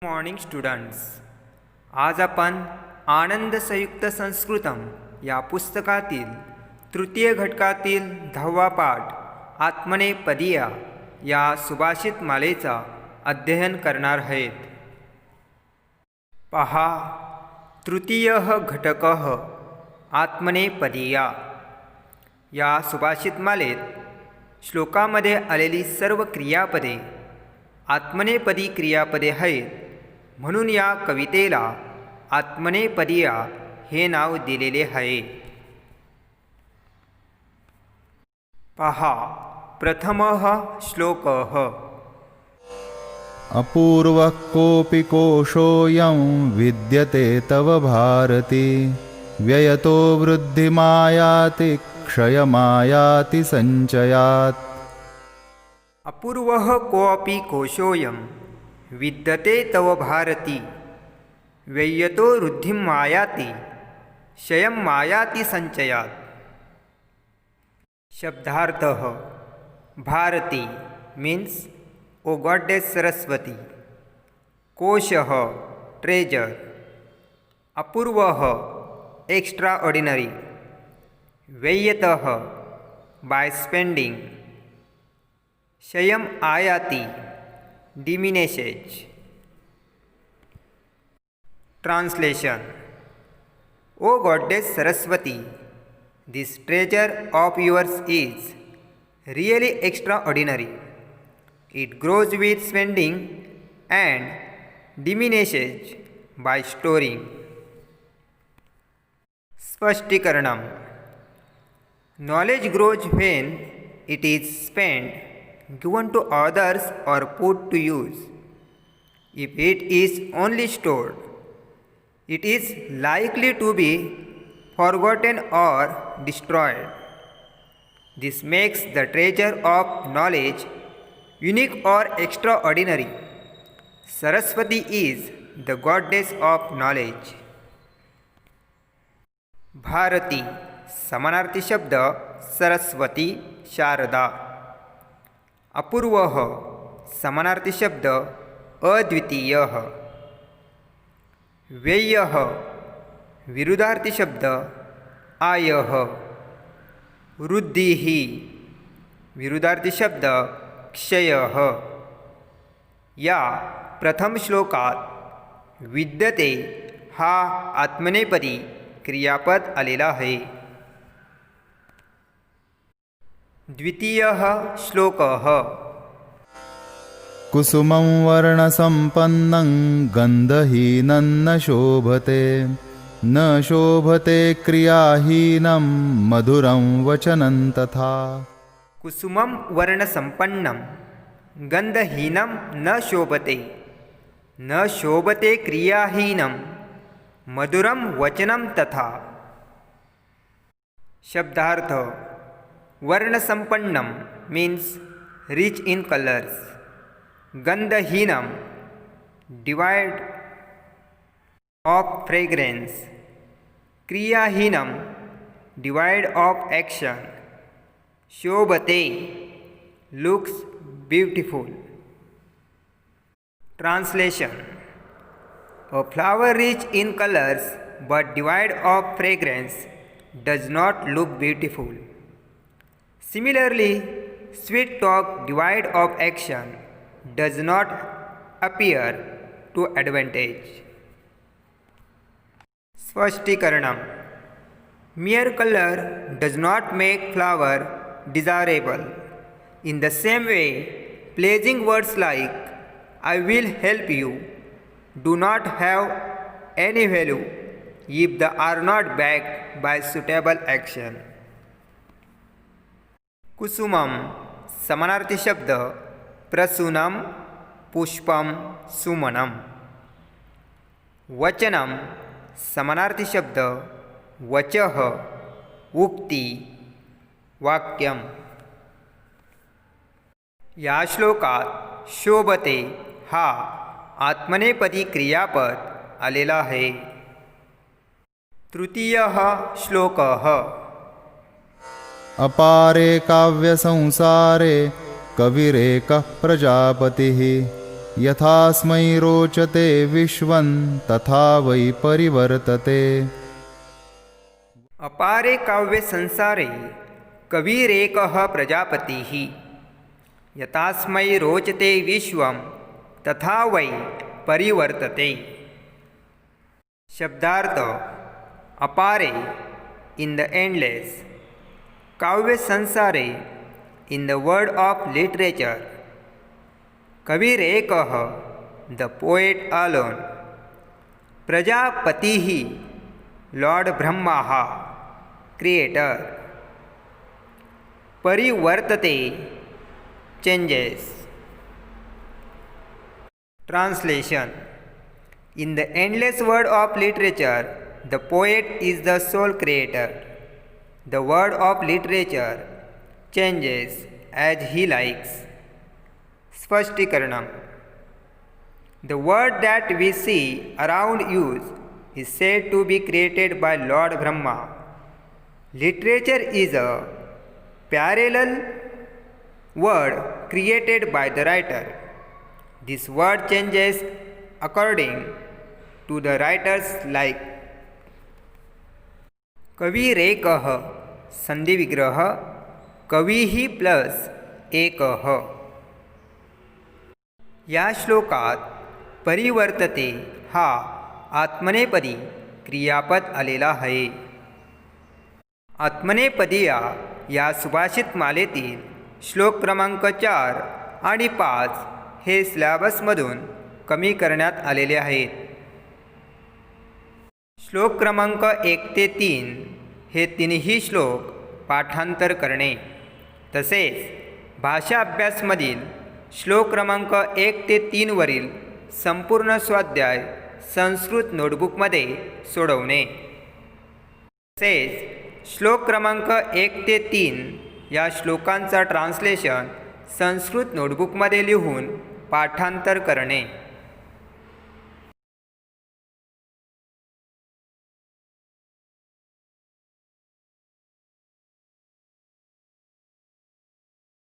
Morning students, आज आपण आनंद संयुक्त संस्कृतम या पुस्तकातील तृतीय घटकातील 10वा पाठ आत्मनेपदीया या सुभाषित मालेचा अध्ययन करणार आहेत. पहा, तृतीय घटक आत्मनेपदीया. या सुभाषित मालेत श्लोकामध्ये आलेली सर्व क्रियापदे आत्मनेपदी क्रियापदे आहेत, म्हणून या कवितेला आत्मनेपदीया हे नाव दिलेले आहे. पहा, प्रथमः श्लोकः. अपूर्वः कोऽपि कोशोऽयं विद्यते तव भारती, व्ययतो वृद्धिमायाति क्षयमायाति सञ्चयात्. अपूर्वः कोऽपि कोशोऽयं विद्यते तव भारती, व्ययतो वृद्धिं मायाति क्षयं मायाति संचयात्. शब्दार्थः. Bharati means O goddess Saraswati. कोशः ट्रेजर. अपूर्वः एक्स्ट्रा ऑर्डिनरी. व्ययतः बाय स्पेंडिंग. क्षयं आयाति diminishes. Translation. O Goddess Saraswati, this treasure of yours is really extraordinary. It grows with spending and diminishes by storing. स्पष्टीकरणम. Knowledge grows when it is spent, given to others or put to use. If it is only stored, it is likely to be forgotten or destroyed. This makes the treasure of knowledge unique or extraordinary. Saraswati is the goddess of knowledge. Bharti समानार्थी शब्द सरस्वती शारदा. अपूर्वः समानार्थी शब्द अद्वितीयः. व्ययः विरुद्धार्थी शब्द आयः. वृद्धिः विरुद्धार्थी शब्द क्षयः. या प्रथम श्लोकात विद्यते हा आत्मनेपदी क्रियापद आलेला आहे. द्वितीयः श्लोकः. कुसुमं वर्णसम्पन्नं गन्धहीनं न शोभते, न शोभते क्रियाहीनं मधुरं वचनं तथा. कुसुमं वर्णसम्पन्नं गन्धहीनं न शोभते, न शोभते क्रियाहीनं मधुरं वचनं तथा. शब्दार्थ. वर्णसंपन्नम means rich in colors. गंधहीनम devoid of fragrance. क्रियाहीनम devoid of action. शोभते looks beautiful. Translation. A flower rich in colors but devoid of fragrance does not look beautiful. Similarly, sweet talk devoid of action does not appear to advantage. स्पष्टीकरणम. Mere color does not make flower desirable. In the same way, pleasing words like "I will help you" do not have any value if they are not backed by suitable action. कुसुमम समानार्थी शब्द प्रसूनम पुष्पम सुमनम. वचनम समानार्थी शब्द वचः उक्ति वाक्यम. या श्लोकात शोभते हा आत्मनेपदी क्रियापद आलेला आहे. तृतीयः श्लोकः. अपारे काव्यसंसारे कविरेकः प्रजापतिः, यथास्मै रोचते विश्वं तथा वै परिवर्तते। अपारे काव्य संसारे कविरेकः प्रजापतिः यथास्मै रोचते विश्वं तथा वै परिवर्तते। शब्दार्थ अपारे इन द एंडलेस, काव्य संसारे in the world of literature, कविरेकः द पोएट अलोन, प्रजापतिः लॉर्ड ब्रह्मा क्रिएटर, परिवर्तते changes. Translation. In the endless world of literature, the poet is the sole creator. The world of literature changes as he likes. Spashtikranam. The world that we see around us is said to be created by Lord Brahma. Literature is a parallel world created by the writer. This word changes according to the writer's like. कविरेकः संधिविग्रह कविः plus एकः। या श्लोकात परिवर्तते हा आत्मनेपदी क्रियापद आलेला आहे। आत्मनेपदीया या सुभाषित मालेतील श्लोक क्रमांक 4 आणि 5 हे सिलेबसमधून कमी करण्यात आलेले आहेत। श्लोक क्रमांक 1 ते 3 हे तिन्ही श्लोक पाठांतर करणे, तसेच भाषा अभ्यासमधील श्लोक क्रमांक 1 ते 3 वरील संपूर्ण स्वाध्याय संस्कृत नोटबुकमध्ये सोडवणे, तसेच श्लोक क्रमांक 1 ते 3 या श्लोकांचा ट्रान्सलेशन संस्कृत नोटबुकमध्ये लिहून पाठांतर करणे।